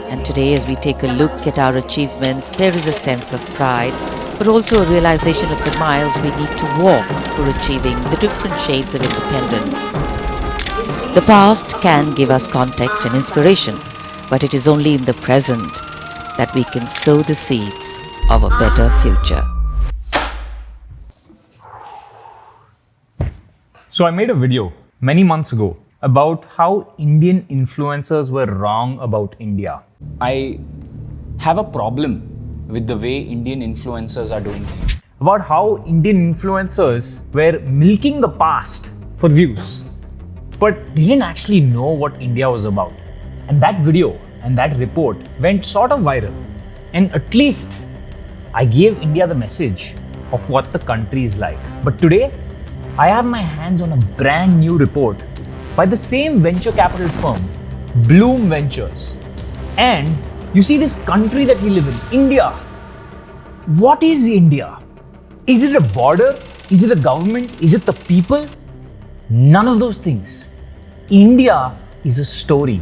And today, as we take a look at our achievements, there is a sense of pride, but also a realization of the miles we need to walk for achieving the different shades of independence. The past can give us context and inspiration, but it is only in the present that we can sow the seeds of a better future. So I made a video many months ago about how Indian influencers were wrong about India. I have a problem with the way Indian influencers are doing things. About how Indian influencers were milking the past for views, but didn't actually know what India was about. And that video and that report went sort of viral. And at least I gave India the message of what the country is like. But today, I have my hands on a brand new report by the same venture capital firm, Bloom Ventures. And you see this country that we live in, India. What is India? Is it a border? Is it a government? Is it the people? None of those things. India is a story.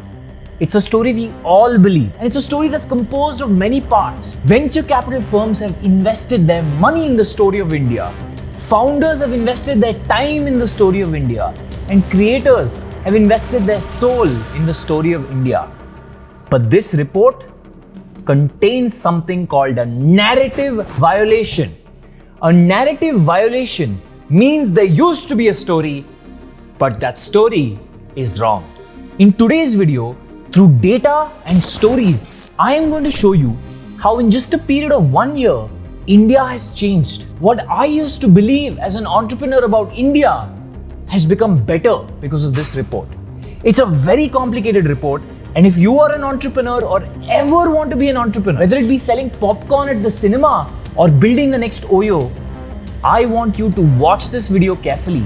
It's a story we all believe. And it's a story that's composed of many parts. Venture capital firms have invested their money in the story of India. Founders have invested their time in the story of India. And creators have invested their soul in the story of India. But this report contains something called a narrative violation. A narrative violation means there used to be a story, but that story is wrong. In today's video, through data and stories, I am going to show you how in just a period of 1 year, India has changed. What I used to believe as an entrepreneur about India has become better because of this report. It's a very complicated report, and if you are an entrepreneur or ever want to be an entrepreneur, whether it be selling popcorn at the cinema or building the next Oyo, I want you to watch this video carefully,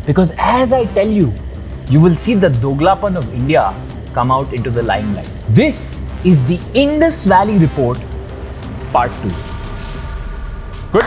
because as I tell you, you will see the Doglapan of India come out into the limelight. This is the Indus Valley Report, Part 2. Good?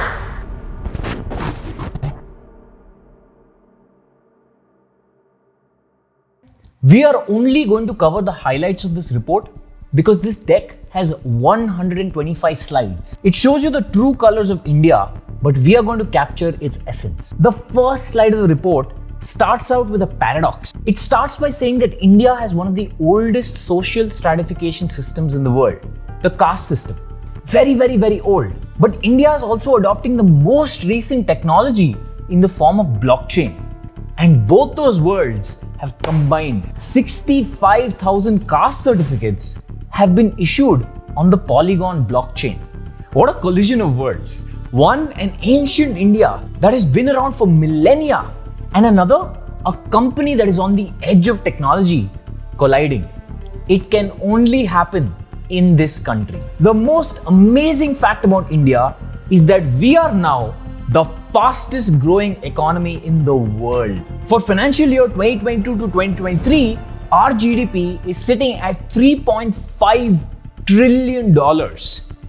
We are only going to cover the highlights of this report because this deck has 125 slides. It shows you the true colors of India, but we are going to capture its essence. The first slide of the report starts out with a paradox. It starts by saying that India has one of the oldest social stratification systems in the world, the caste system. Very, very, very old. But India is also adopting the most recent technology in the form of blockchain. And both those worlds have combined. 65,000 caste certificates have been issued on the Polygon blockchain. What a collision of worlds. One, an ancient India that has been around for millennia, and another, a company that is on the edge of technology colliding. It can only happen in this country. The most amazing fact about India is that we are now the fastest growing economy in the world. For financial year 2022 to 2023, our GDP is sitting at $3.5 trillion,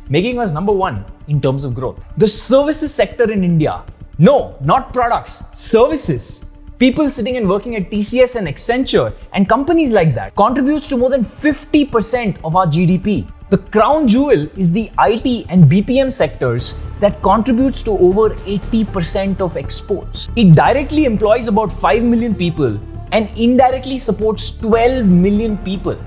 making us number one in terms of growth. The services sector in India, no, not products, services. People sitting and working at TCS and Accenture and companies like that contributes to more than 50% of our GDP. The crown jewel is the IT and BPM sectors that contributes to over 80% of exports. It directly employs about 5 million people and indirectly supports 12 million people.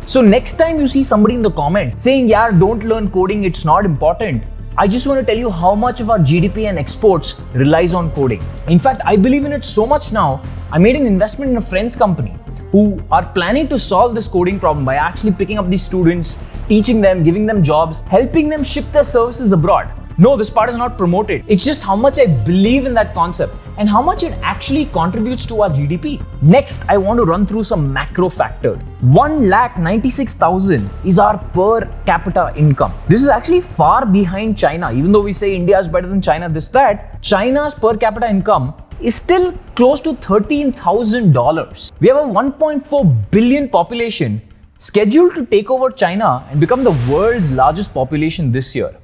So next time you see somebody in the comments saying, "Yeah, don't learn coding, it's not important," I just want to tell you how much of our GDP and exports relies on coding. In fact, I believe in it so much now, I made an investment in a friend's company who are planning to solve this coding problem by actually picking up these students, teaching them, giving them jobs, helping them ship their services abroad. No, this part is not promoted. It's just how much I believe in that concept and how much it actually contributes to our GDP. Next, I want to run through some macro factors. 1,96,000 is our per capita income. This is actually far behind China. Even though we say India is better than China, this, that, China's per capita income is still close to $13,000. We have a 1.4 billion population scheduled to take over China and become the world's largest population this year.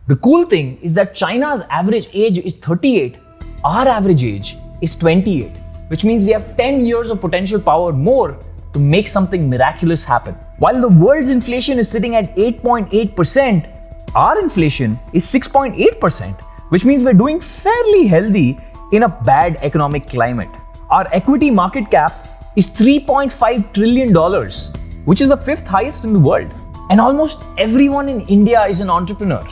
The cool thing is that China's average age is 38, our average age is 28, which means we have 10 years of potential power more to make something miraculous happen. While the world's inflation is sitting at 8.8%, our inflation is 6.8%, which means we're doing fairly healthy in a bad economic climate. Our equity market cap is $3.5 trillion, which is the 5th highest in the world. And almost everyone in India is an entrepreneur.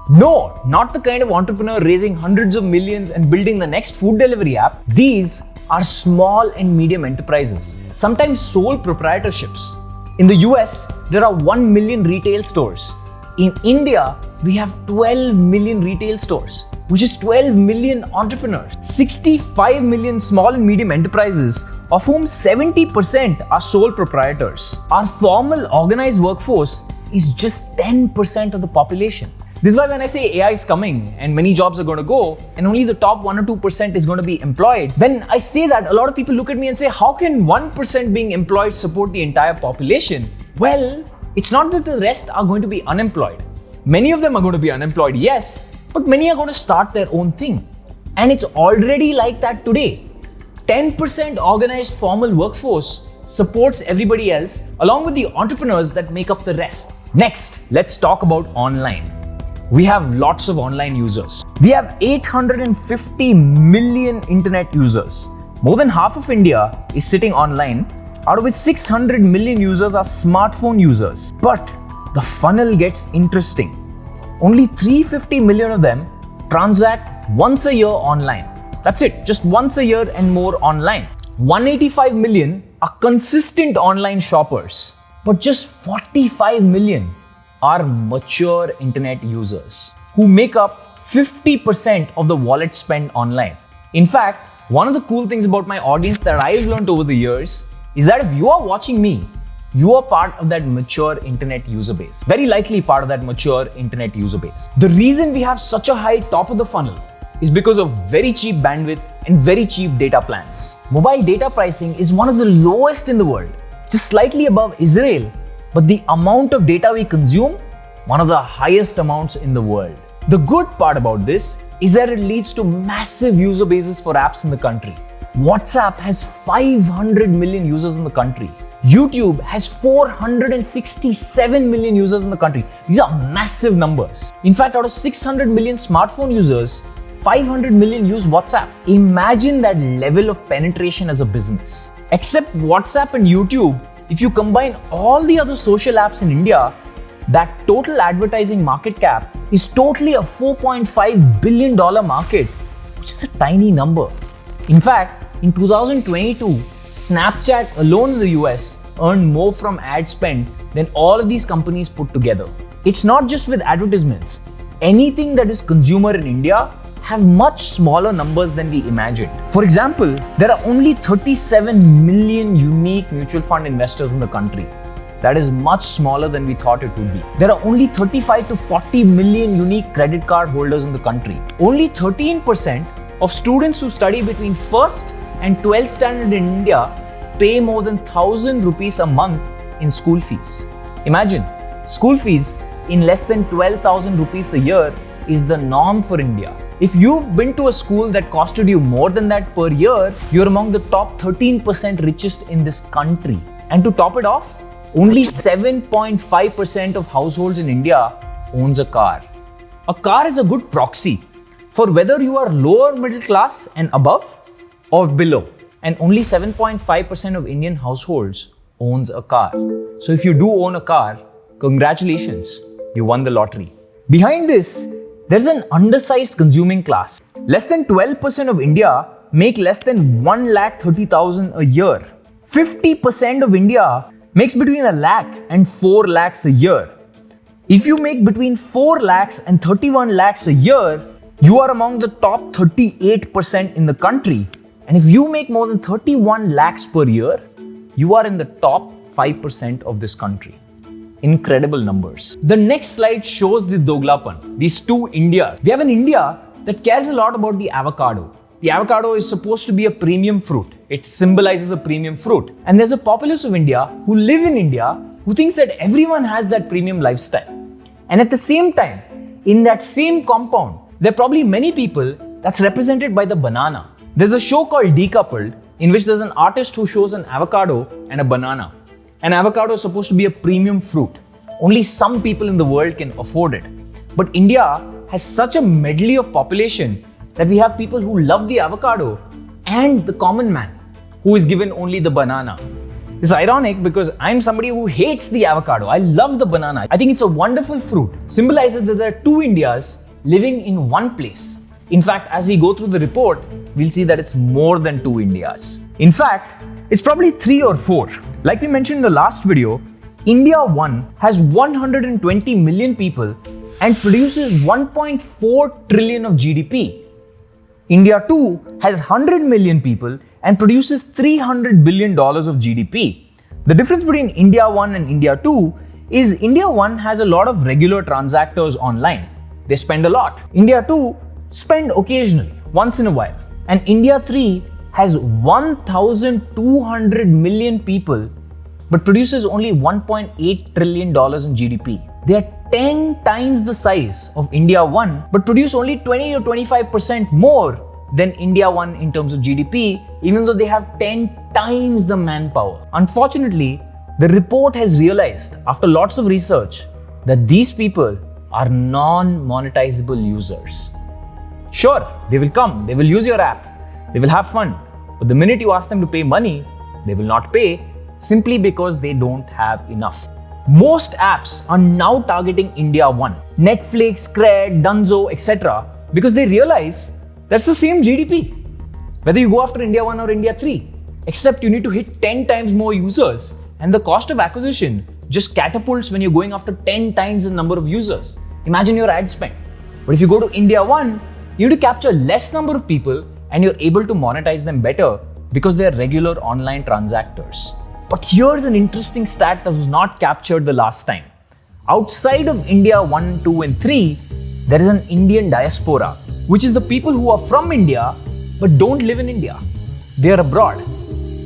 No, not the kind of entrepreneur raising hundreds of millions and building the next food delivery app. These are small and medium enterprises, sometimes sole proprietorships. In the US, there are 1 million retail stores. In India, we have 12 million retail stores, which is 12 million entrepreneurs, 65 million small and medium enterprises, of whom 70% are sole proprietors. Our formal organized workforce is just 10% of the population. This is why when I say AI is coming and many jobs are going to go and only the top 1 or 2% is going to be employed, when I say that, a lot of people look at me and say, how can 1% being employed support the entire population? Well, it's not that the rest are going to be unemployed. Many of them are going to be unemployed, yes, but many are going to start their own thing. And it's already like that today. 10% organized formal workforce supports everybody else along with the entrepreneurs that make up the rest. Next, let's talk about online. We have lots of online users. We have 850 million internet users. More than half of India is sitting online, out of which 600 million users are smartphone users. But the funnel gets interesting. Only 350 million of them transact once a year online. That's it, just once a year and more online. 185 million are consistent online shoppers, but just 45 million are mature internet users who make up 50% of the wallet spend online. In fact, one of the cool things about my audience that I've learned over the years is that if you are watching me, you are part of that mature internet user base. Very likely part of that mature internet user base. The reason we have such a high top of the funnel is because of very cheap bandwidth and very cheap data plans. Mobile data pricing is one of the lowest in the world, just slightly above Israel. But the amount of data we consume, one of the highest amounts in the world. The good part about this is that it leads to massive user bases for apps in the country. WhatsApp has 500 million users in the country. YouTube has 467 million users in the country. These are massive numbers. In fact, out of 600 million smartphone users, 500 million use WhatsApp. Imagine that level of penetration as a business. Except WhatsApp and YouTube, if you combine all the other social apps in India, that total advertising market cap is totally a $4.5 billion market, which is a tiny number. In fact, in 2022, Snapchat alone in the US earned more from ad spend than all of these companies put together. It's not just with advertisements. Anything that is consumer in India have much smaller numbers than we imagined. For example, there are only 37 million unique mutual fund investors in the country. That is much smaller than we thought it would be. There are only 35 to 40 million unique credit card holders in the country. Only 13% of students who study between 1st and 12th standard in India pay more than 1,000 rupees a month in school fees. Imagine, school fees in less than 12,000 rupees a year is the norm for India. If you've been to a school that costed you more than that per year, you're among the top 13% richest in this country. And to top it off, only 7.5% of households in India owns a car. A car is a good proxy for whether you are lower middle class and above or below. And only 7.5% of Indian households owns a car. So if you do own a car, congratulations, you won the lottery. Behind this, there's an undersized consuming class. Less than 12% of India make less than 1,30,000 a year. 50% of India makes between 1 lakh and 4 lakhs a year. If you make between 4 lakhs and 31 lakhs a year, you are among the top 38% in the country. And if you make more than 31 lakhs per year, you are in the top 5% of this country. Incredible numbers. The next slide shows the Doglapan, these two Indias. We have an India that cares a lot about the avocado. The avocado is supposed to be a premium fruit. It symbolizes a premium fruit. And there's a populace of India who live in India who thinks that everyone has that premium lifestyle. And at the same time, in that same compound, there are probably many people that's represented by the banana. There's a show called Decoupled in which there's an artist who shows an avocado and a banana. An avocado is supposed to be a premium fruit. Only some people in the world can afford it. But India has such a medley of population that we have people who love the avocado and the common man who is given only the banana. It's ironic because I'm somebody who hates the avocado. I love the banana. I think it's a wonderful fruit. Symbolizes that there are two Indias living in one place. In fact, as we go through the report, we'll see that it's more than two Indias. In fact, it's probably 3 or 4. Like we mentioned in the last video, India 1 has 120 million people and produces 1.4 trillion of GDP. India 2 has 100 million people and produces $300 billion of GDP. The difference between India 1 and India 2 is India 1 has a lot of regular transactors online. They spend a lot. India 2 spend occasionally, once in a while. And India 3 has 1,200 million people but produces only $1.8 trillion in GDP. They are 10 times the size of India 1 but produce only 20 or 25% more than India 1 in terms of GDP, even though they have 10 times the manpower. Unfortunately, the report has realized after lots of research that these people are non-monetizable users. Sure, they will come, they will use your app, they will have fun, but the minute you ask them to pay money, they will not pay simply because they don't have enough. Most apps are now targeting India 1, Netflix, Cred, Dunzo, etc. because they realize that's the same GDP. Whether you go after India 1 or India 3, except you need to hit 10 times more users and the cost of acquisition just catapults when you're going after 10 times the number of users. Imagine your ad spend. But if you go to India 1, you need to capture less number of people and you're able to monetize them better because they're regular online transactors. But here's an interesting stat that was not captured the last time. Outside of India 1, 2 and 3, there is an Indian diaspora, which is the people who are from India but don't live in India. They are abroad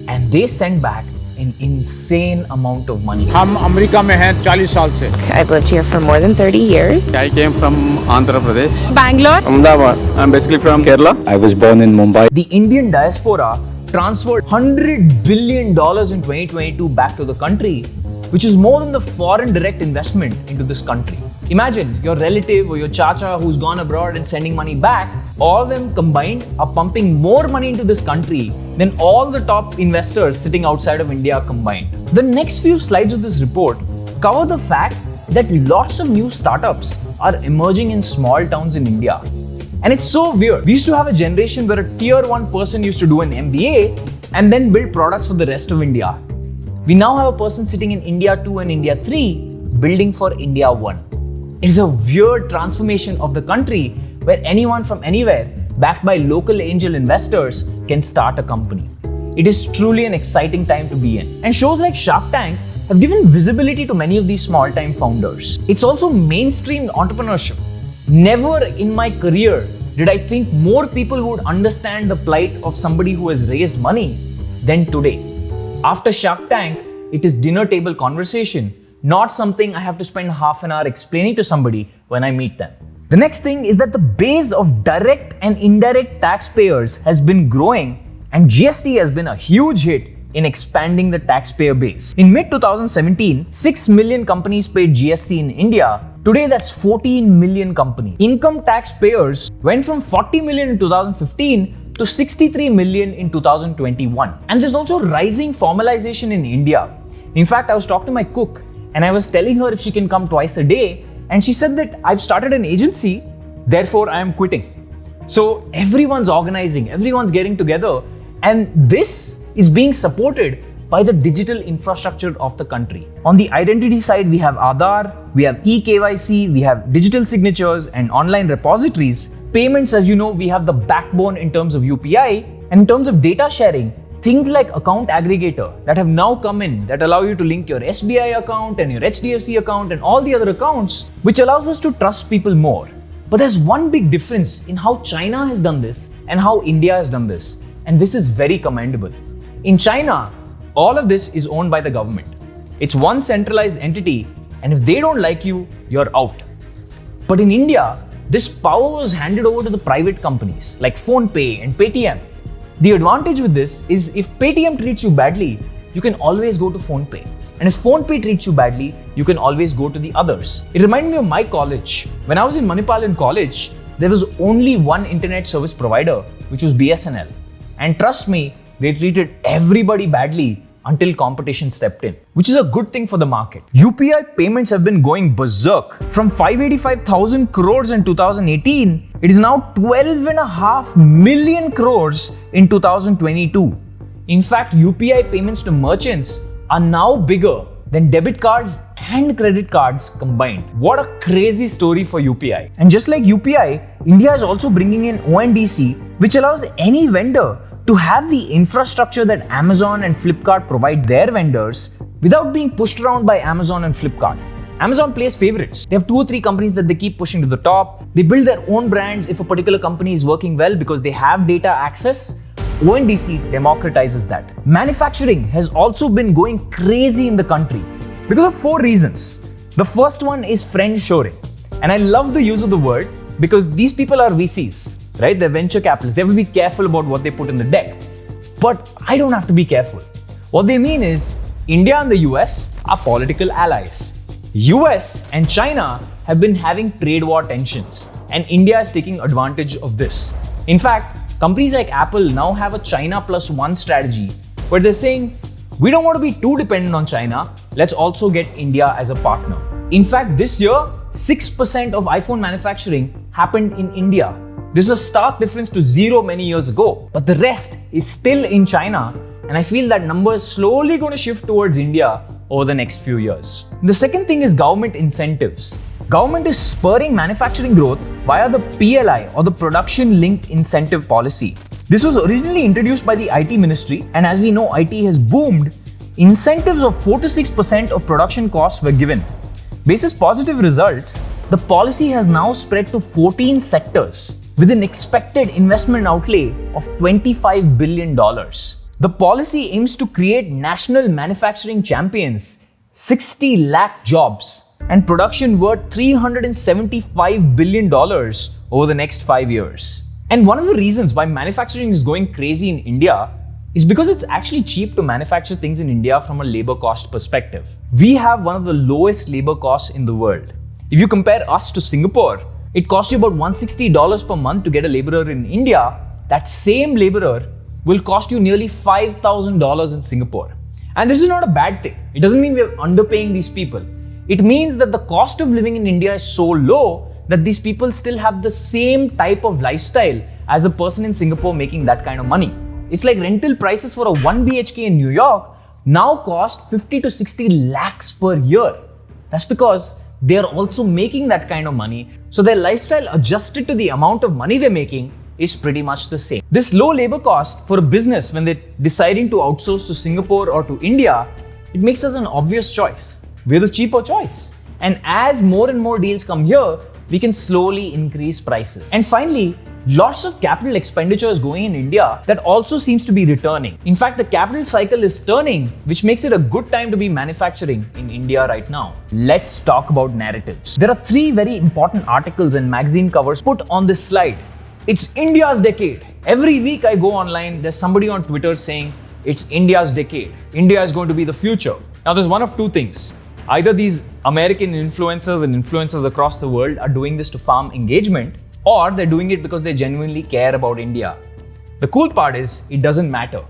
and they send back an insane amount of money. हम America में हैं 40 साल से. I've lived here for more than 30 years. I came from Andhra Pradesh. Bangalore. Ahmedabad. I'm basically from Kerala. I was born in Mumbai. The Indian diaspora transferred $100 billion in 2022 back to the country, which is more than the foreign direct investment into this country. Imagine your relative or your chacha who's gone abroad and sending money back, all of them combined are pumping more money into this country than all the top investors sitting outside of India combined. The next few slides of this report cover the fact that lots of new startups are emerging in small towns in India. And it's so weird. We used to have a generation where a tier 1 person used to do an MBA and then build products for the rest of India. We now have a person sitting in India 2 and India 3 building for India 1. It is a weird transformation of the country where anyone from anywhere, backed by local angel investors, can start a company. It is truly an exciting time to be in. And shows like Shark Tank have given visibility to many of these small-time founders. It's also mainstreamed entrepreneurship. Never in my career did I think more people would understand the plight of somebody who has raised money than today. After Shark Tank, it is dinner table conversation, not something I have to spend half an hour explaining to somebody when I meet them. The next thing is that the base of direct and indirect taxpayers has been growing, and GST has been a huge hit in expanding the taxpayer base. In mid-2017, 6 million companies paid GST in India. Today, that's 14 million companies. Income taxpayers went from 40 million in 2015 to 63 million in 2021. And there's also rising formalization in India. In fact, I was talking to my cook and I was telling her if she can come twice a day, and she said that I've started an agency, therefore I am quitting. So everyone's organizing, everyone's getting together, and this is being supported by the digital infrastructure of the country. On the identity side, we have Aadhaar, we have eKYC, we have digital signatures and online repositories. Payments, as you know, we have the backbone in terms of UPI, and in terms of data sharing, things like account aggregator that have now come in that allow you to link your SBI account and your HDFC account and all the other accounts, which allows us to trust people more. But there's one big difference in how China has done this and how India has done this, and this is very commendable. In China, all of this is owned by the government. It's one centralized entity, and if they don't like you, you're out. But in India, this power was handed over to the private companies like PhonePe and Paytm. The advantage with this is if Paytm treats you badly, you can always go to PhonePe. And if PhonePe treats you badly, you can always go to the others. It reminded me of my college. When I was in Manipal in college, there was only one internet service provider, which was BSNL. And trust me, they treated everybody badly until competition stepped in, which is a good thing for the market. UPI payments have been going berserk. From 585,000 crores in 2018, it is now 12.5 million crores in 2022. In fact, UPI payments to merchants are now bigger than debit cards and credit cards combined. What a crazy story for UPI. And just like UPI, India is also bringing in ONDC, which allows any vendor to have the infrastructure that Amazon and Flipkart provide their vendors without being pushed around by Amazon and Flipkart. Amazon plays favorites. They have 2 or 3 companies that they keep pushing to the top. They build their own brands if a particular company is working well because they have data access. ONDC democratizes that. Manufacturing has also been going crazy in the country because of 4 reasons. The first one is friendshoring. And I love the use of the word because these people are VCs, right? They're venture capitalists. They have to be careful about what they put in the deck. But I don't have to be careful. What they mean is India and the US are political allies. US and China have been having trade war tensions, and India is taking advantage of this. In fact, companies like Apple now have a China plus one strategy where they're saying, we don't want to be too dependent on China, let's also get India as a partner. In fact, this year, 6% of iPhone manufacturing happened in India. This is a stark difference to 0 many years ago, but the rest is still in China, and I feel that number is slowly going to shift towards India over the next few years. The second thing is government incentives. Government is spurring manufacturing growth via the PLI or the Production Linked Incentive Policy. This was originally introduced by the IT Ministry, and as we know, IT has boomed. Incentives of 4 to 6% of production costs were given. Basis positive results, the policy has now spread to 14 sectors with an expected investment outlay of $25 billion. The policy aims to create national manufacturing champions, 60 lakh jobs, and production worth $375 billion over the next 5 years. And one of the reasons why manufacturing is going crazy in India is because it's actually cheap to manufacture things in India from a labor cost perspective. We have one of the lowest labor costs in the world. If you compare us to Singapore, it costs you about $160 per month to get a laborer in India. That same laborer will cost you nearly $5,000 in Singapore. And this is not a bad thing. It doesn't mean we're underpaying these people. It means that the cost of living in India is so low that these people still have the same type of lifestyle as a person in Singapore making that kind of money. It's like rental prices for a 1 BHK in New York now cost 50 to 60 lakhs per year. That's because they are also making that kind of money. So their lifestyle adjusted to the amount of money they're making is pretty much the same. This low labor cost for a business when they're deciding to outsource to Singapore or to India, it makes us an obvious choice. We're the cheaper choice. And as more and more deals come here, we can slowly increase prices. And finally, lots of capital expenditure is going in India that also seems to be returning. In fact, the capital cycle is turning, which makes it a good time to be manufacturing in India right now. Let's talk about narratives. There are 3 very important articles and magazine covers put on this slide. It's India's decade. Every week I go online, there's somebody on Twitter saying, it's India's decade. India is going to be the future. Now there's one of 2 things. Either these American influencers and influencers across the world are doing this to farm engagement, or they're doing it because they genuinely care about India. The cool part is, it doesn't matter.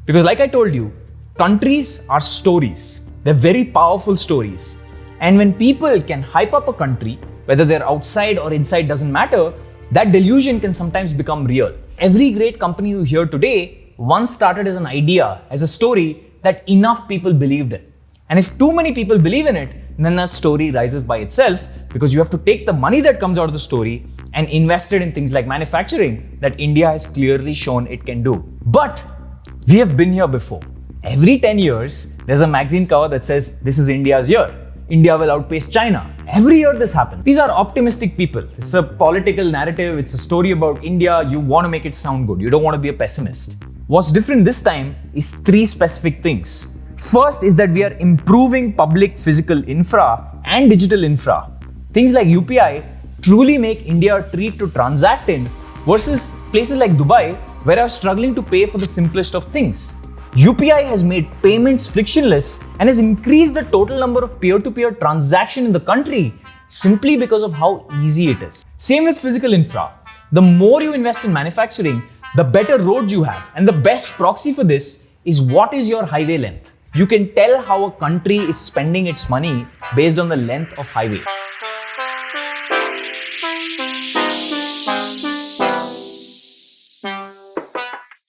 Because like I told you, countries are stories. They're very powerful stories. And when people can hype up a country, whether they're outside or inside doesn't matter, that delusion can sometimes become real. Every great company you hear today once started as an idea, as a story that enough people believed in. And if too many people believe in it, then that story rises by itself, because you have to take the money that comes out of the story and invest it in things like manufacturing that India has clearly shown it can do. But we have been here before. Every 10 years, there's a magazine cover that says, this is India's year. India will outpace China. Every year this happens. These are optimistic people. It's a political narrative. It's a story about India. You want to make it sound good. You don't want to be a pessimist. What's different this time is 3 specific things. First is that we are improving public physical infra and digital infra. Things like UPI truly make India a treat to transact in, versus places like Dubai, where are struggling to pay for the simplest of things. UPI has made payments frictionless and has increased the total number of peer-to-peer transactions in the country simply because of how easy it is. Same with physical infra. The more you invest in manufacturing, the better roads you have. And the best proxy for this is what is your highway length. You can tell how a country is spending its money based on the length of highway.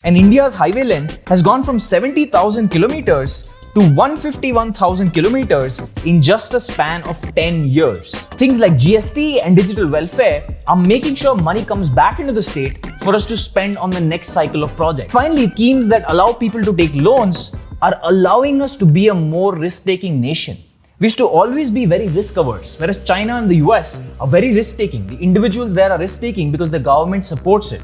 And India's highway length has gone from 70,000 kilometers to 151,000 kilometers in just a span of 10 years. Things like GST and digital welfare are making sure money comes back into the state for us to spend on the next cycle of projects. Finally, schemes that allow people to take loans are allowing us to be a more risk-taking nation. We used to always be very risk-averse, whereas China and the US are very risk-taking. The individuals there are risk-taking because the government supports it.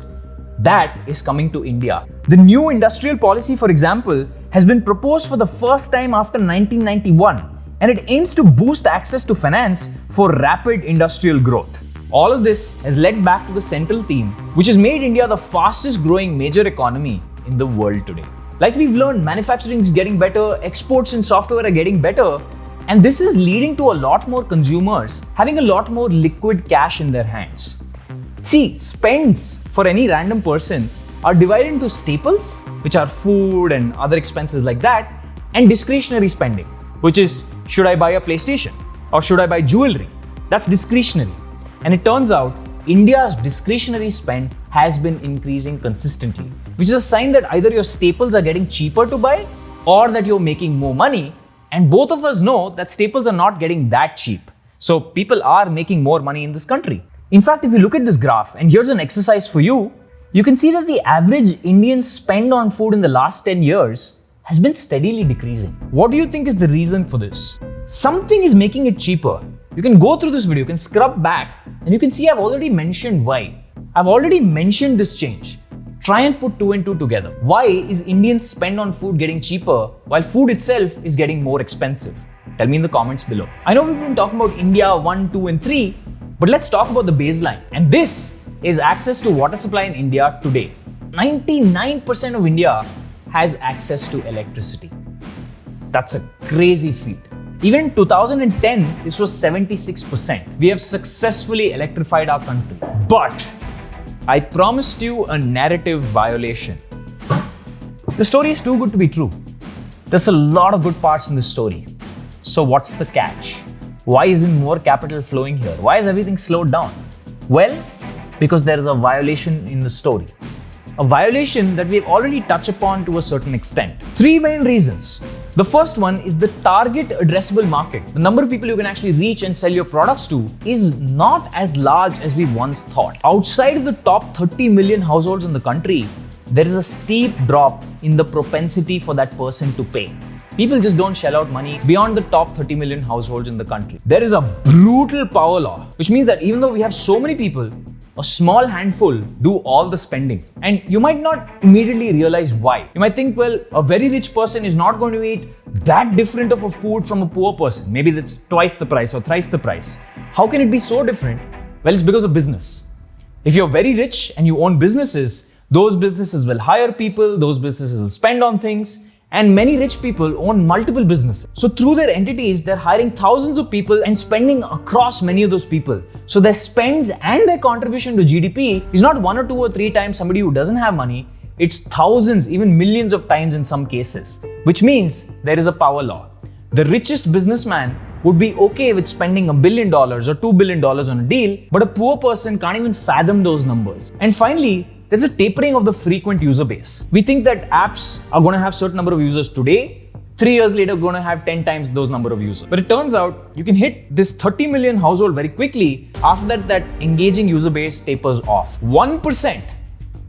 That is coming to India. The new industrial policy, for example, has been proposed for the first time after 1991, and it aims to boost access to finance for rapid industrial growth. All of this has led back to the central theme, which has made India the fastest growing major economy in the world today. Like we've learned, manufacturing is getting better, exports and software are getting better, and this is leading to a lot more consumers having a lot more liquid cash in their hands. See, spends for any random person are divided into staples, which are food and other expenses like that, and discretionary spending, which is, should I buy a PlayStation or should I buy jewelry? That's discretionary. And it turns out India's discretionary spend has been increasing consistently, which is a sign that either your staples are getting cheaper to buy or that you're making more money. And both of us know that staples are not getting that cheap. So people are making more money in this country. In fact, if you look at this graph, and here's an exercise for you, you can see that the average Indian spend on food in the last 10 years has been steadily decreasing. What do you think is the reason for this? Something is making it cheaper. You can go through this video, you can scrub back, and you can see I've already mentioned why. I've already mentioned this change. Try and put 2 and 2 together. Why is Indian spend on food getting cheaper while food itself is getting more expensive? Tell me in the comments below. I know we've been talking about India 1, 2 and 3, but let's talk about the baseline. And this is access to water supply in India today. 99% of India has access to electricity. That's a crazy feat. Even in 2010, this was 76%. We have successfully electrified our country. But I promised you a narrative violation. The story is too good to be true. There's a lot of good parts in this story. So what's the catch? Why isn't more capital flowing here? Why is everything slowed down? Well, because there is a violation in the story. A violation that we've already touched upon to a certain extent. 3 main reasons. The first one is the target addressable market. The number of people you can actually reach and sell your products to is not as large as we once thought. Outside of the top 30 million households in the country, there is a steep drop in the propensity for that person to pay. People just don't shell out money beyond the top 30 million households in the country. There is a brutal power law, which means that even though we have so many people, a small handful do all the spending. And you might not immediately realize why. You might think, well, a very rich person is not going to eat that different of a food from a poor person. Maybe that's twice the price or thrice the price. How can it be so different? Well, it's because of business. If you're very rich and you own businesses, those businesses will hire people, those businesses will spend on things, and many rich people own multiple businesses. So through their entities, they're hiring thousands of people and spending across many of those people. So their spends and their contribution to GDP is not 1 or 2 or 3 times somebody who doesn't have money. It's thousands, even millions of times in some cases, which means there is a power law. The richest businessman would be okay with spending $1 billion or $2 billion on a deal, but a poor person can't even fathom those numbers. And finally, there's a tapering of the frequent user base. We think that apps are going to have certain number of users today. 3 years later, we're going to have 10 times those number of users. But it turns out you can hit this 30 million household very quickly. After that, that engaging user base tapers off. 1%,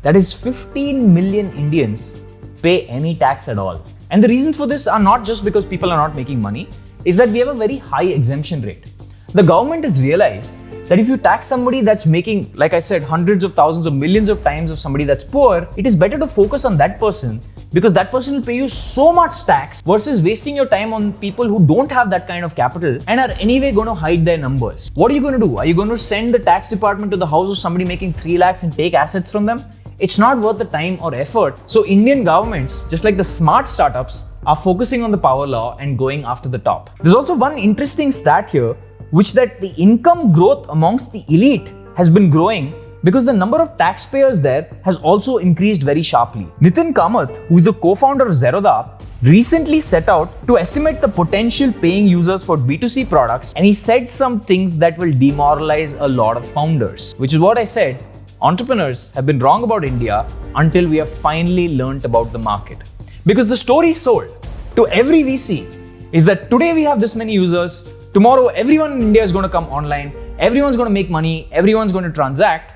that is 15 million Indians, pay any tax at all. And the reasons for this are not just because people are not making money, is that we have a very high exemption rate. The government has realized that if you tax somebody that's making, like I said, hundreds of thousands of millions of times of somebody that's poor, it is better to focus on that person because that person will pay you so much tax versus wasting your time on people who don't have that kind of capital and are anyway going to hide their numbers. What are you going to do? Are you going to send the tax department to the house of somebody making 3 lakhs and take assets from them? it's not worth the time or effort. So Indian governments, just like the smart startups, are focusing on the power law and going after the top. There's also one interesting stat here, which that the income growth amongst the elite has been growing because the number of taxpayers there has also increased very sharply. Nitin Kamath, who is the co-founder of Zerodha, recently set out to estimate the potential paying users for B2C products, and he said some things that will demoralize a lot of founders, which is what I said. Entrepreneurs have been wrong about India until we have finally learnt about the market. Because the story sold to every VC is that today we have this many users, tomorrow everyone in India is going to come online, everyone's going to make money, everyone's going to transact.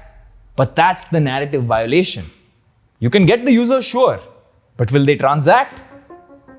But that's the narrative violation. You can get the users, sure, but will they transact?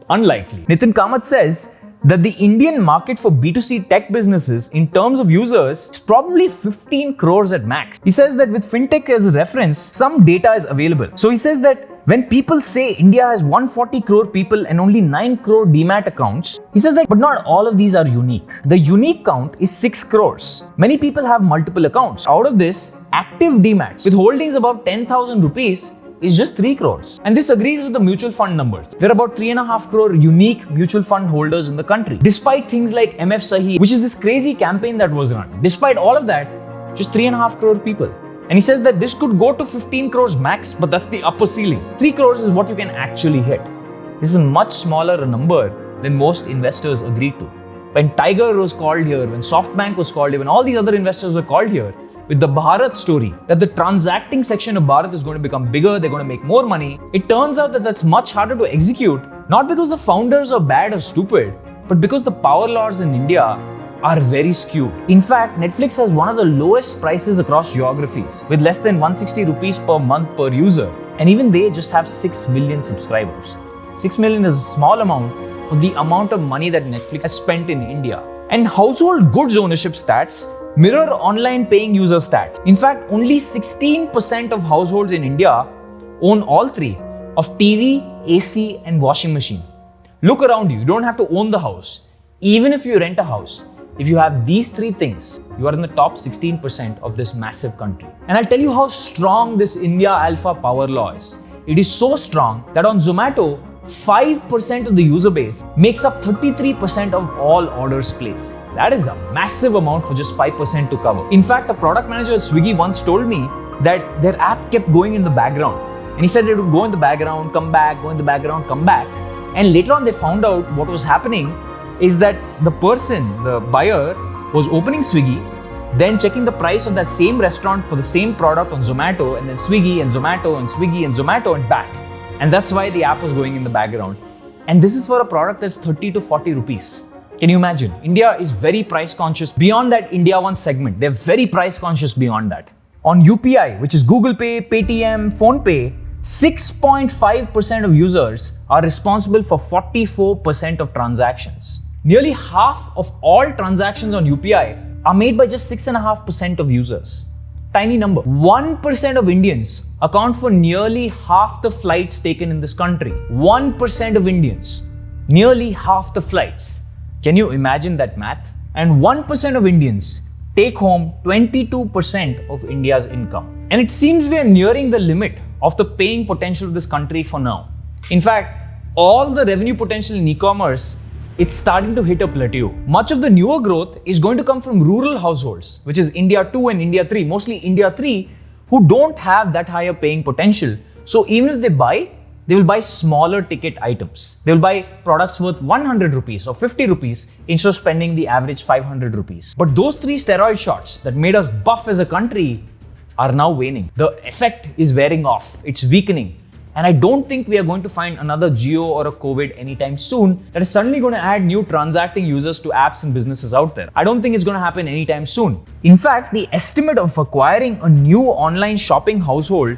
Unlikely. Nitin Kamath says that the Indian market for B2C tech businesses in terms of users is probably 15 crores at max. He says that with fintech as a reference, some data is available. So he says that when people say India has 140 crore people and only 9 crore demat accounts, he says that but not all of these are unique. The unique count is 6 crores. Many people have multiple accounts. Out of this, active demats with holdings above 10,000 rupees is just 3 crores. And this agrees with the mutual fund numbers. There are about 3.5 crore unique mutual fund holders in the country. Despite things like MF Sahi, which is this crazy campaign that was run, despite all of that, just 3.5 crore people. And he says that this could go to 15 crores max, but that's the upper ceiling. 3 crores is what you can actually hit. This is a much smaller number than most investors agreed to. When Tiger was called here, when SoftBank was called here, when all these other investors were called here, with the Bharat story, that the transacting section of Bharat is going to become bigger, they're going to make more money, it turns out that that's much harder to execute, not because the founders are bad or stupid, but because the power laws in India are very skewed. In fact, Netflix has one of the lowest prices across geographies, with less than 160 rupees per month per user. And even they just have 6 million subscribers. 6 million is a small amount for the amount of money that Netflix has spent in India. And household goods ownership stats mirror online paying user stats. In fact, only 16% of households in India own all three of TV, AC and washing machine. Look around you, you don't have to own the house. Even if you rent a house, if you have these three things, you are in the top 16% of this massive country. And I'll tell you how strong this India Alpha power law is. It is so strong that on Zomato, 5% of the user base makes up 33% of all orders placed. That is a massive amount for just 5% to cover. In fact, a product manager at Swiggy once told me that their app kept going in the background. And he said it would go in the background, come back, go in the background, come back. And later on they found out what was happening is that the person, the buyer, was opening Swiggy, then checking the price of that same restaurant for the same product on Zomato, and then Swiggy and Zomato and Swiggy and Zomato and back. And that's why the app was going in the background. And this is for a product that's 30 to 40 rupees. Can you imagine? India is very price conscious beyond that India One segment. They're very price conscious beyond that. On UPI, which is Google Pay, Paytm, PhonePe, 6.5% of users are responsible for 44% of transactions. Nearly half of all transactions on UPI are made by just 6.5% of users. Tiny number. 1% of Indians account for nearly half the flights taken in this country. 1% of Indians. Nearly half the flights. Can you imagine that math? And 1% of Indians take home 22% of India's income. And it seems we are nearing the limit of the paying potential of this country for now. In fact, all the revenue potential in e-commerce, it's starting to hit a plateau. Much of the newer growth is going to come from rural households, which is India 2 and India 3, mostly India 3, who don't have that higher paying potential. So even if they will buy smaller ticket items. They will buy products worth 100 rupees or 50 rupees instead of spending the average 500 rupees. But those 3 steroid shots that made us buff as a country are now waning. The effect is wearing off. It's weakening. And I don't think we are going to find another Geo or a COVID anytime soon that is suddenly going to add new transacting users to apps and businesses out there. I don't think it's going to happen anytime soon. In fact, the estimate of acquiring a new online shopping household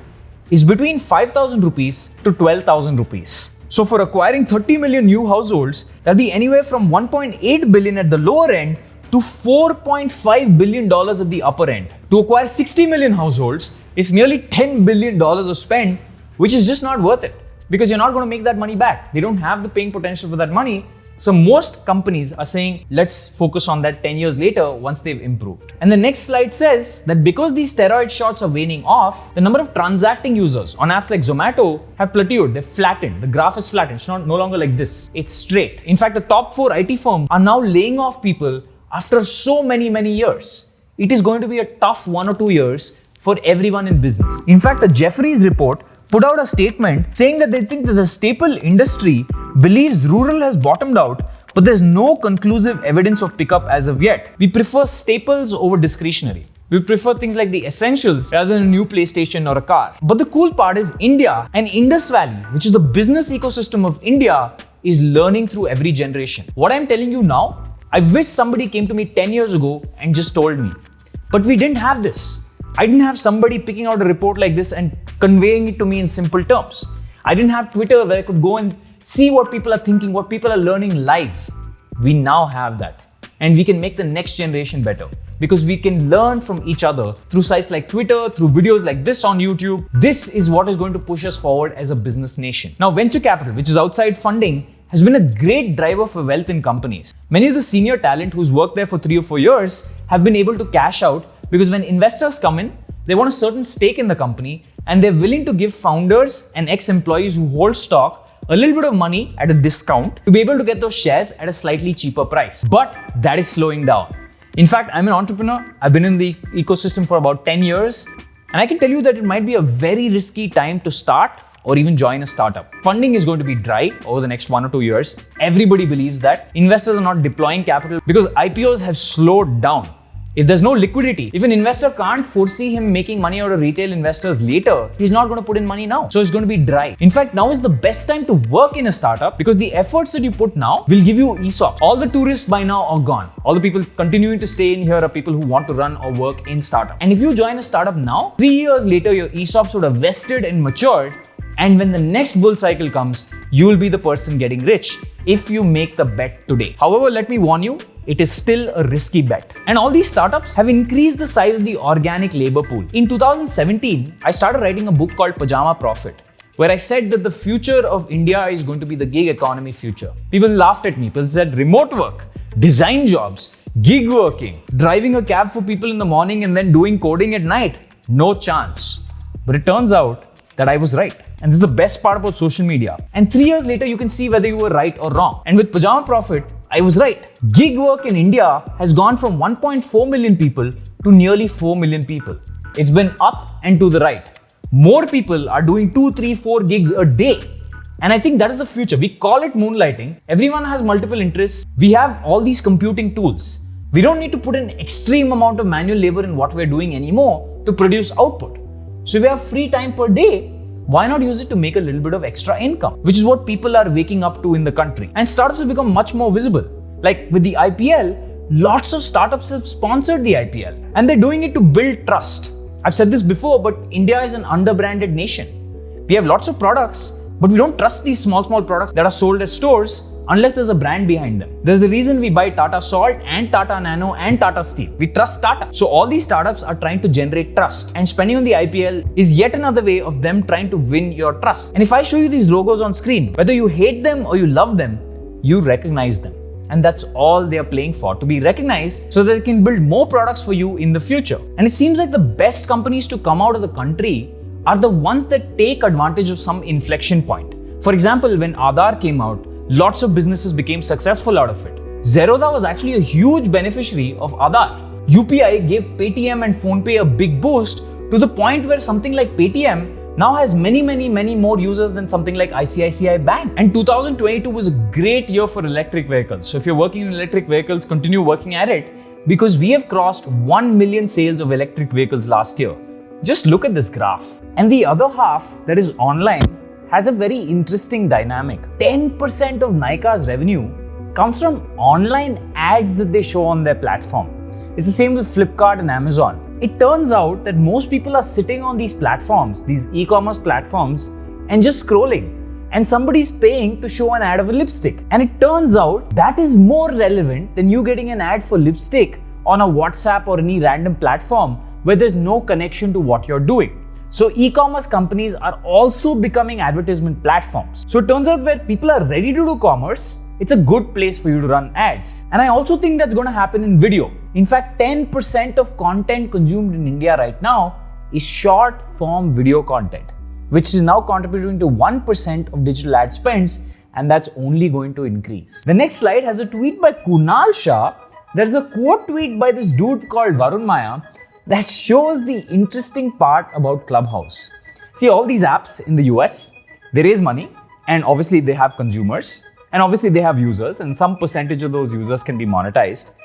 is between 5,000 rupees to 12,000 rupees. So for acquiring 30 million new households, that'll be anywhere from 1.8 billion at the lower end to $4.5 billion at the upper end. To acquire 60 million households, it's nearly $10 billion of spend, which is just not worth it because you're not going to make that money back. They don't have the paying potential for that money. So most companies are saying, let's focus on that 10 years later once they've improved. And the next slide says that because these steroid shots are waning off, the number of transacting users on apps like Zomato have plateaued, they've flattened. The graph is flattened, it's no longer like this, it's straight. In fact, the top 4 IT firms are now laying off people after so many years. It is going to be a tough 1 or 2 years for everyone in business. In fact, the Jefferies report put out a statement saying that they think that the staple industry believes rural has bottomed out, but there's no conclusive evidence of pickup as of yet. We prefer staples over discretionary. We prefer things like the essentials rather than a new PlayStation or a car. But the cool part is India and Indus Valley, which is the business ecosystem of India, is learning through every generation. What I'm telling you now, I wish somebody came to me 10 years ago and just told me. But we didn't have this. I didn't have somebody picking out a report like this and conveying it to me in simple terms. I didn't have Twitter where I could go and see what people are thinking, what people are learning live. We now have that. And we can make the next generation better because we can learn from each other through sites like Twitter, through videos like this on YouTube. This is what is going to push us forward as a business nation. Now, venture capital, which is outside funding, has been a great driver for wealth in companies. Many of the senior talent who's worked there for 3 or 4 years have been able to cash out because when investors come in, they want a certain stake in the company and they're willing to give founders and ex-employees who hold stock a little bit of money at a discount to be able to get those shares at a slightly cheaper price. But that is slowing down. In fact, I'm an entrepreneur. I've been in the ecosystem for about 10 years. And I can tell you that it might be a very risky time to start or even join a startup. Funding is going to be dry over the next 1 or 2 years. Everybody believes that. Investors are not deploying capital because IPOs have slowed down. If there's no liquidity, if an investor can't foresee him making money out of retail investors later, he's not going to put in money now. So it's going to be dry. In fact, now is the best time to work in a startup because the efforts that you put now will give you ESOP. All the tourists by now are gone. All the people continuing to stay in here are people who want to run or work in startup. And if you join a startup now, 3 years later, your ESOPs would have vested and matured. And when the next bull cycle comes, you will be the person getting rich if you make the bet today. However, let me warn you, it is still a risky bet. And all these startups have increased the size of the organic labor pool. In 2017, I started writing a book called Pajama Profit, where I said that the future of India is going to be the gig economy future. People laughed at me. People said remote work, design jobs, gig working, driving a cab for people in the morning and then doing coding at night. No chance. But it turns out that I was right. And this is the best part about social media. And 3 years later, you can see whether you were right or wrong. And with Pajama Profit, I was right. Gig work in India has gone from 1.4 million people to nearly 4 million people. It's been up and to the right. More people are doing 2, 3, 4 gigs a day. And I think that is the future. We call it moonlighting. Everyone has multiple interests. We have all these computing tools. We don't need to put an extreme amount of manual labor in what we're doing anymore to produce output. So if we have free time per day, why not use it to make a little bit of extra income, which is what people are waking up to in the country. And startups have become much more visible. Like with the IPL, lots of startups have sponsored the IPL and they're doing it to build trust. I've said this before, but India is an under-branded nation. We have lots of products, but we don't trust these small products that are sold at stores unless there's a brand behind them. There's a reason we buy Tata Salt and Tata Nano and Tata Steel. We trust Tata. So all these startups are trying to generate trust, and spending on the IPL is yet another way of them trying to win your trust. And if I show you these logos on screen, whether you hate them or you love them, you recognize them. And that's all they are playing for, to be recognized so that they can build more products for you in the future. And it seems like the best companies to come out of the country are the ones that take advantage of some inflection point. For example, when Aadhaar came out, lots of businesses became successful out of it. Zerodha was actually a huge beneficiary of Aadhaar. UPI gave Paytm and PhonePe a big boost to the point where something like Paytm now has many more users than something like ICICI Bank. And 2022 was a great year for electric vehicles. So if you're working in electric vehicles, continue working at it because we have crossed 1 million sales of electric vehicles last year. Just look at this graph. And the other half, that is online, has a very interesting dynamic. 10% of Nykaa's revenue comes from online ads that they show on their platform. It's the same with Flipkart and Amazon. It turns out that most people are sitting on these platforms, these e-commerce platforms, and just scrolling. And somebody's paying to show an ad of a lipstick. And it turns out that is more relevant than you getting an ad for lipstick on a WhatsApp or any random platform where there's no connection to what you're doing. So e-commerce companies are also becoming advertisement platforms. So it turns out where people are ready to do commerce, it's a good place for you to run ads. And I also think that's going to happen in video. In fact, 10% of content consumed in India right now is short form video content, which is now contributing to 1% of digital ad spends, and that's only going to increase. The next slide has a tweet by Kunal Shah. There's a quote tweet by this dude called Varun Maya that shows the interesting part about Clubhouse. See, all these apps in the US, they raise money, and obviously they have consumers, and obviously they have users, and some percentage of those users can be monetized.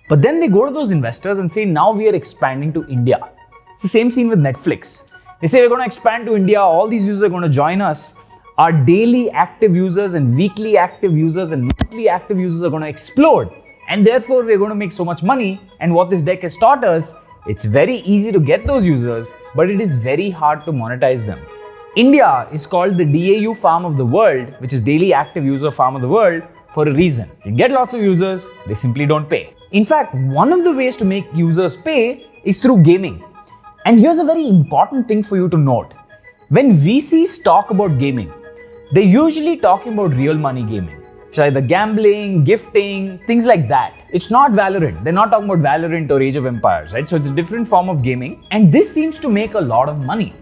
But then they go to those investors and say, now we are expanding to India. It's the same scene with Netflix. They say, we're going to expand to India, all these users are going to join us. Our daily active users and weekly active users and monthly active users are going to explode. And therefore, we're going to make so much money. And what this deck has taught us, it's very easy to get those users, but it is very hard to monetize them. India is called the DAU farm of the world, which is daily active user farm of the world, for a reason. You get lots of users, they simply don't pay. In fact, one of the ways to make users pay is through gaming. And here's a very important thing for you to note. When VCs talk about gaming, they're usually talking about real money gaming. It's either gambling, gifting, things like that. It's not Valorant. They're not talking about Valorant or Age of Empires, right? So it's a different form of gaming. And this seems to make a lot of money.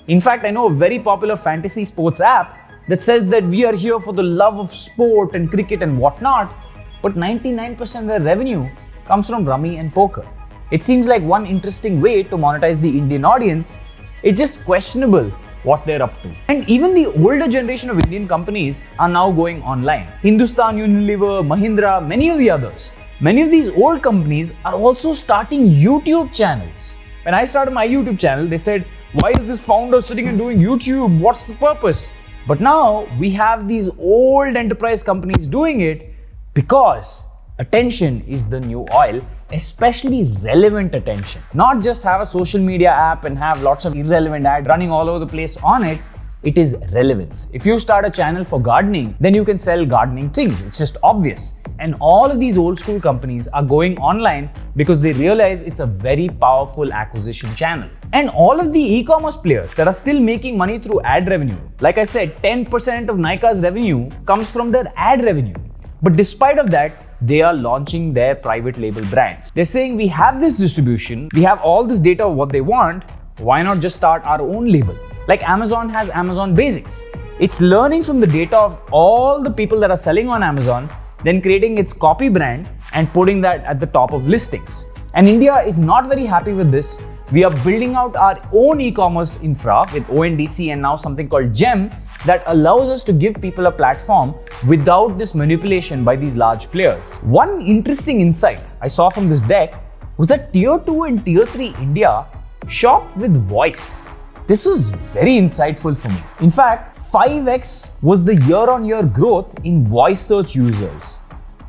In fact, I know a very popular fantasy sports app that says that we are here for the love of sport and cricket and whatnot, but 99% of their revenue comes from rummy and poker. It seems like one interesting way to monetize the Indian audience. It's just questionable what they're up to. And even the older generation of Indian companies are now going online. Hindustan Unilever, Mahindra, many of the others. Many of these old companies are also starting YouTube channels. When I started my YouTube channel, they said, why is this founder sitting and doing YouTube? What's the purpose? But now we have these old enterprise companies doing it because attention is the new oil, especially relevant attention. Not just have a social media app and have lots of irrelevant ads running all over the place on it. It is relevance. If you start a channel for gardening, then you can sell gardening things. It's just obvious. And all of these old school companies are going online because they realize it's a very powerful acquisition channel. And all of the e-commerce players that are still making money through ad revenue, like I said, 10% of Nykaa's revenue comes from their ad revenue. But despite of that, they are launching their private label brands. They're saying we have this distribution, we have all this data of what they want, why not just start our own label? Like Amazon has Amazon Basics. It's learning from the data of all the people that are selling on Amazon, then creating its copy brand and putting that at the top of listings. And India is not very happy with this. We are building out our own e-commerce infra with ONDC and now something called GEM that allows us to give people a platform without this manipulation by these large players. One interesting insight I saw from this deck was that Tier 2 and Tier 3 India shop with voice. This was very insightful for me. In fact, 5x was the year-on-year growth in voice search users.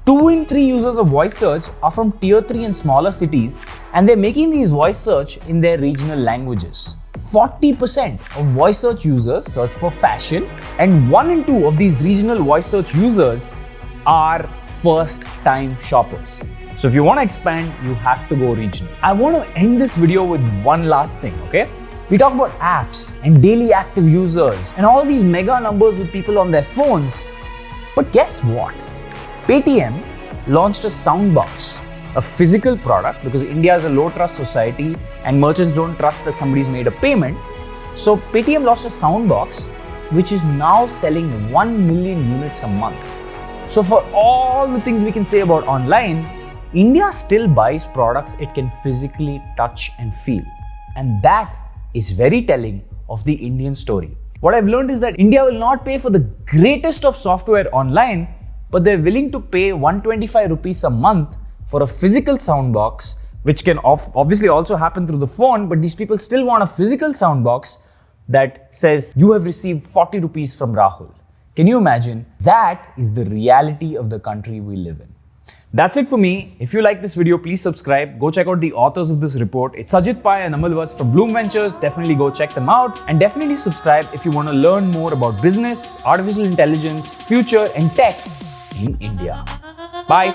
2 in 3 users of voice search are from Tier 3 and smaller cities, and they're making these voice search in their regional languages. 40% of voice search users search for fashion, and 1 in 2 of these regional voice search users are first-time shoppers. So if you want to expand, you have to go regional. I want to end this video with one last thing, okay? We talk about apps and daily active users and all these mega numbers with people on their phones. But guess what? Paytm launched a soundbox, a physical product, because India is a low trust society and merchants don't trust that somebody's made a payment. So Paytm launched a soundbox which is now selling 1 million units a month. So for all the things we can say about online, India still buys products it can physically touch and feel. And that is very telling of the Indian story. What I've learned is that India will not pay for the greatest of software online, but they're willing to pay 125 rupees a month for a physical soundbox, which can obviously also happen through the phone, but these people still want a physical soundbox that says, you have received 40 rupees from Rahul. Can you imagine? That is the reality of the country we live in. That's it for me. If you like this video, please subscribe. Go check out the authors of this report. It's Sajid Pai and Amal Vats from Bloom Ventures. Definitely go check them out. And definitely subscribe if you want to learn more about business, artificial intelligence, future and tech in India. Bye.